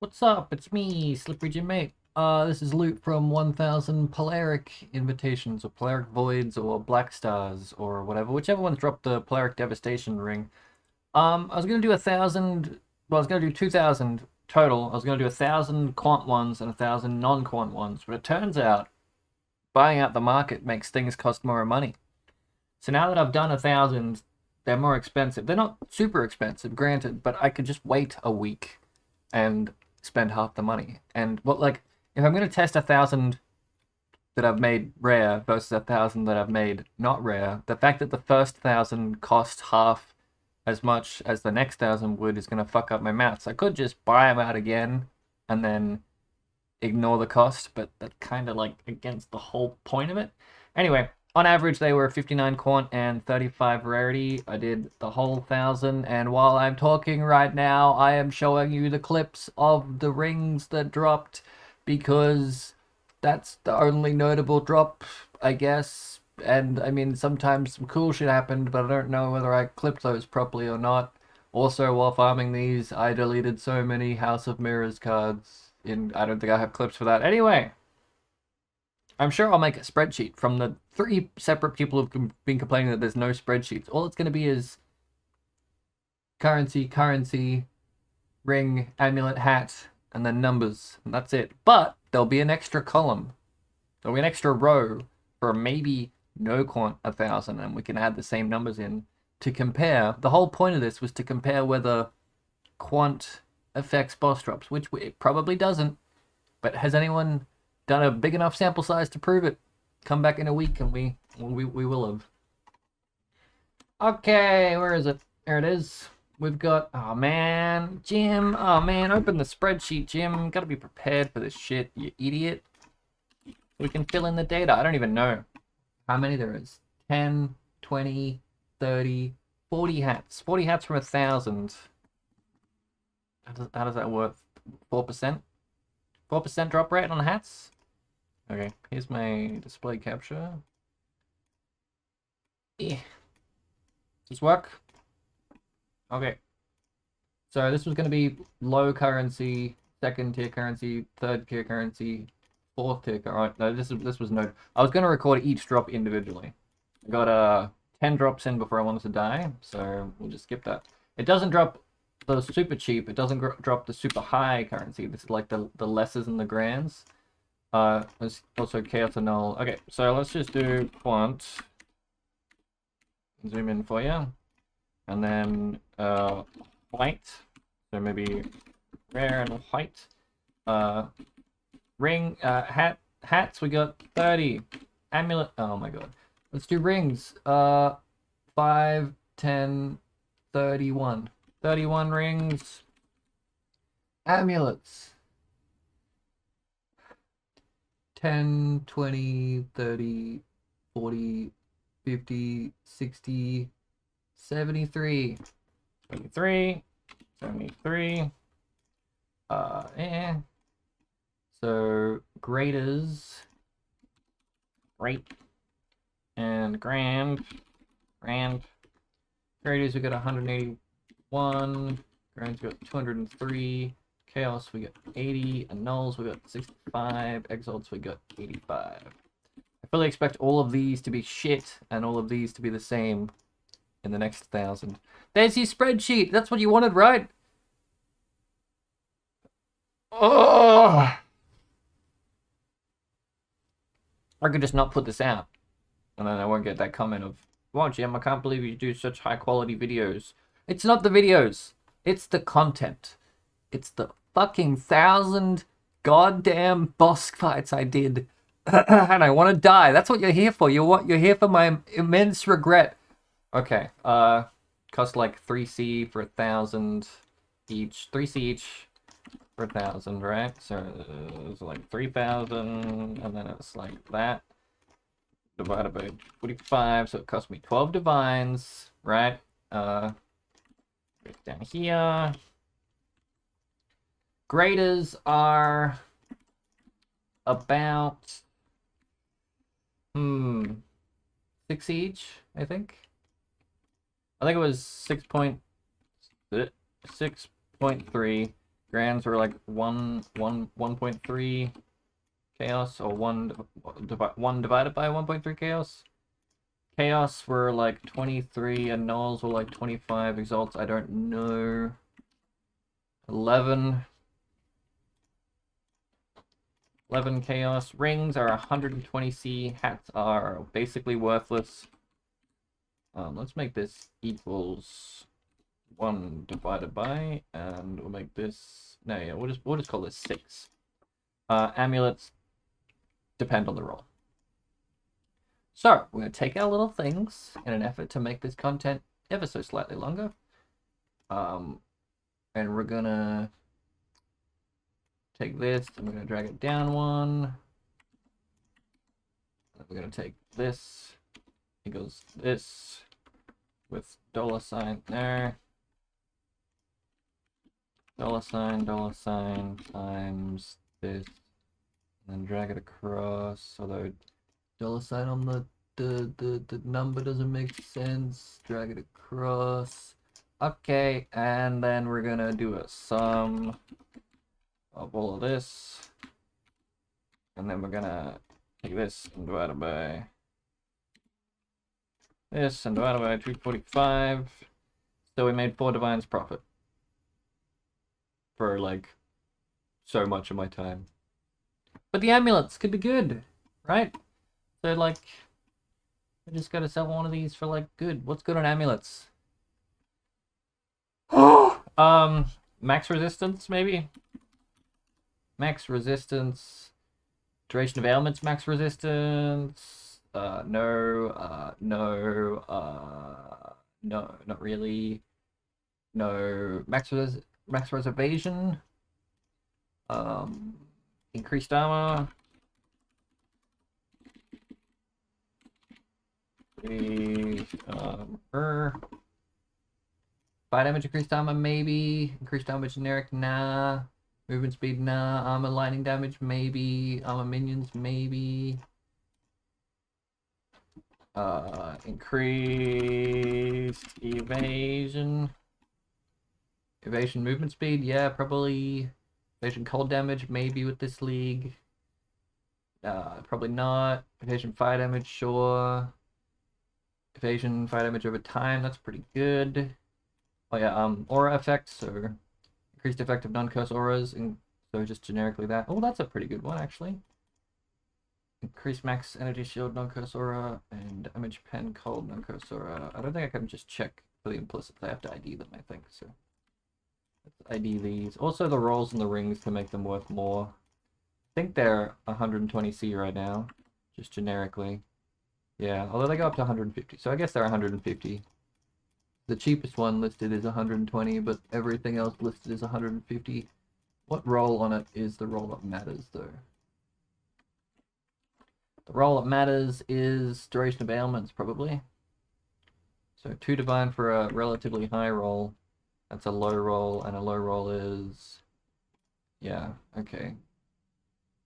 What's up? It's me, Slippery Jim Mate. This is loot from 1000 Polaric invitations, or Polaric Voids, or Black Stars, or whatever. Whichever one's dropped the Polaric Devastation ring. I was gonna do 1000. Well, I was gonna do 2000 total. I was gonna do 1000 quant ones and 1000 non-quant ones, but it turns out buying out the market makes things cost more money. So now that I've done 1000, they're more expensive. They're not super expensive, granted, but I could just wait a week and spend half the money. And what, like, if I'm gonna test 1000 that I've made rare versus 1000 that I've made not rare, the fact that the first 1000 cost half as much as the next 1000 would is gonna fuck up my maths. I could just buy them out again and then ignore the cost, but that's kind of like against the whole point of it. Anyway, on average, they were 59 quant and 35 rarity. I did the whole 1000, and while I'm talking right now, I am showing you the clips of the rings that dropped because that's the only notable drop, I guess. And I mean, sometimes some cool shit happened, but I don't know whether I clipped those properly or not. Also, while farming these, I deleted so many House of Mirrors cards. I don't think I have clips for that. Anyway, I'm sure I'll make a spreadsheet from the 3 separate people who've been complaining that there's no spreadsheets. All it's going to be is currency, ring, amulet, hat, and then numbers. And that's it. But there'll be an extra column. There'll be an extra row for maybe no quant 1000, and we can add the same numbers in to compare. The whole point of this was to compare whether quant affects boss drops, which it probably doesn't. But has anyone done a big enough sample size to prove it? Come back in a week and we will have. Okay, where is it? There it is. We've got, oh man, Jim. Oh man, open the spreadsheet, Jim. Gotta be prepared for this shit, you idiot. We can fill in the data. I don't even know how many there is. 10, 20, 30, 40 hats. 40 hats from 1000. How does that work? 4%? 4% drop rate on hats? Okay, here's my display capture. Yeah. Does this work? Okay. So this was going to be low currency, second tier currency, third tier currency, fourth tier currency. No, this was no. I was going to record each drop individually. I got 10 drops in before I wanted to die, so we'll just skip that. It doesn't drop the super cheap. It doesn't drop the super high currency. This is like the lessers and the grands. There's also chaos and null. Okay, so let's just do quant. Zoom in for you. And then white. So maybe rare and white. Ring, hats, we got 30. Amulet, oh my god. Let's do rings. 5, 10, 31. 31 rings. Amulets. 10, 20, 30, 40, 50, 60, 73. 73. 73. So, graders. Great. And grand. Graders, we got 181. Grands, we got 203. Chaos, we got 80. And nulls, we got 65. Exalts, we got 85. I fully expect all of these to be shit and all of these to be the same in the next 1000. There's your spreadsheet. That's what you wanted, right? Oh! I could just not put this out. And then I won't get that comment of, wow, Jim, I can't believe you do such high quality videos. It's not the videos. It's the content. It's the fucking 1000 goddamn boss fights I did. And I want to die. That's what you're here for. You're here for my immense regret. Okay. Cost like 3C for 1000 each. 3C each for 1000, right? So it's like 3000, and then it's like that divided by 45. So it cost me 12 divines, right? Down here. Graders are about 6 each, I think. I think it was 6.3. Grands were like 1.3 chaos, or 1 divided by 1.3 chaos. Chaos were like 23, and nulls were like 25. Exalts, I don't know. 11 chaos. Rings are 120C. Hats are basically worthless. Let's make this equals 1 divided by, and we'll make this, no, yeah, we'll just call this 6. Amulets depend on the roll. So we're going to take our little things in an effort to make this content ever so slightly longer. And we're going to take this, and we're going to drag it down 1. We're going to take this equals this with $sign there. $sign times this, and then drag it across, although $sign on the number doesn't make sense. Drag it across. Okay, and then we're gonna do a sum of all of this, and then we're gonna take this and divide it by this and divide it by 245. So we made 4 divines profit for like so much of my time. But the amulets could be good, right? So like, I just gotta sell one of these for like good. What's good on amulets? Max resistance maybe. Max resistance. Duration of ailments. Max resistance. No, not really. No, max reservation. Increased armor. Fire damage, increased armor, maybe. Increased armor generic, nah. Movement speed, nah. Armor lightning damage, maybe. Armor minions, maybe. Increased evasion. Evasion movement speed, yeah, probably. Evasion cold damage, maybe with this league. Probably not. Evasion fire damage, sure. Evasion fire damage over time, that's pretty good. Oh yeah, aura effects, so increased effect of non-curse auras, and so just generically that. Oh, that's a pretty good one actually. Increased max energy shield, non-curse aura, and damage pen cold, non-curse aura. I don't think I can just check for the implicits. I have to ID them, I think. So let's ID these. Also, the rolls and the rings can make them worth more. I think they're 120C right now, just generically. Yeah, although they go up to 150, so I guess they're 150. The cheapest one listed is 120, but everything else listed is 150. What roll on it is the roll that matters, though? The roll that matters is duration of ailments, probably. So 2 divine for a relatively high roll. That's a low roll, and a low roll is... yeah, okay.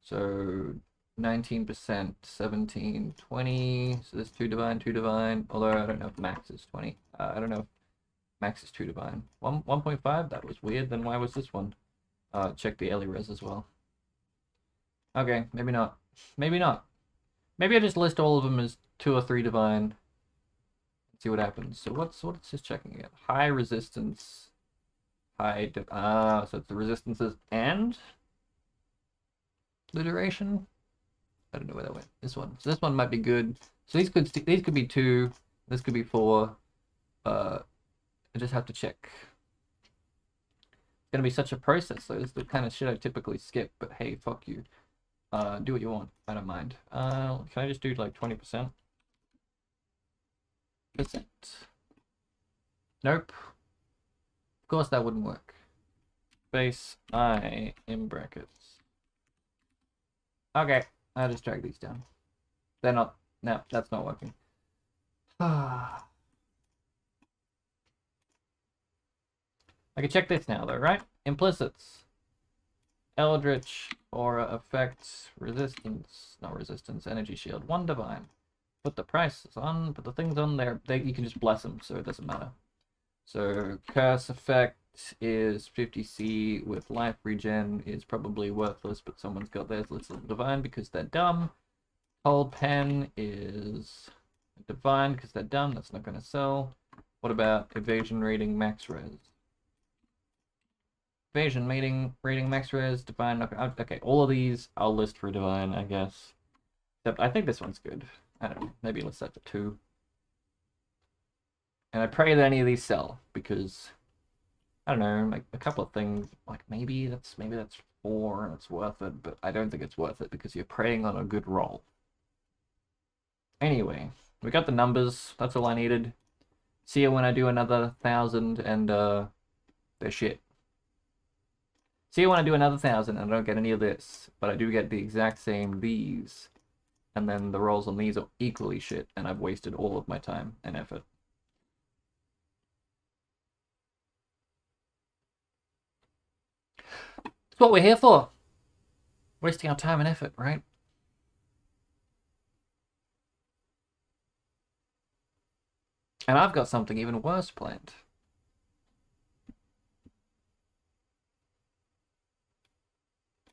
So 19%, 17, 20. So there's 2 divine. Although I don't know if max is 20. I don't know if max is 2 divine. 1.5? That was weird. Then why was this one? Check the Ellie res as well. Okay, maybe not. Maybe not. Maybe I just list all of them as 2 or 3 divine. See what happens. So what's this checking again? High resistance. So it's the resistances and the duration. I don't know where that went. This one. So this one might be good. So these could be 2. This could be 4. I just have to check. It's gonna be such a process. So this is the kind of shit I typically skip. But hey, fuck you. Do what you want. I don't mind. Can I just do like 20%? Nope. Of course that wouldn't work. Space I in brackets. Okay, I'll just drag these down. They're not. No, that's not working. I can check this now though, right? Implicits. Eldritch, aura effects, resistance, not resistance, energy shield, 1 divine. Put the prices on, put the things on there. You can just bless them, so it doesn't matter. So curse effect, is 50C with life regen is probably worthless, but someone's got theirs listed divine because they're dumb. Cold pen is divine because they're dumb. That's not going to sell. What about evasion rating max res? Evasion rating max res, divine. Okay, all of these I'll list for divine, I guess. Except I think this one's good. I don't know. Maybe let's set for 2. And I pray that any of these sell because I don't know, like a couple of things. Like maybe that's 4 and it's worth it, but I don't think it's worth it because you're preying on a good roll. Anyway, we got the numbers. That's all I needed. See you when I do another 1,000 and they're shit. See you when I do another 1,000 and I don't get any of this, but I do get the exact same these. And then the rolls on these are equally shit, and I've wasted all of my time and effort. That's what we're here for. Wasting our time and effort, right? And I've got something even worse planned.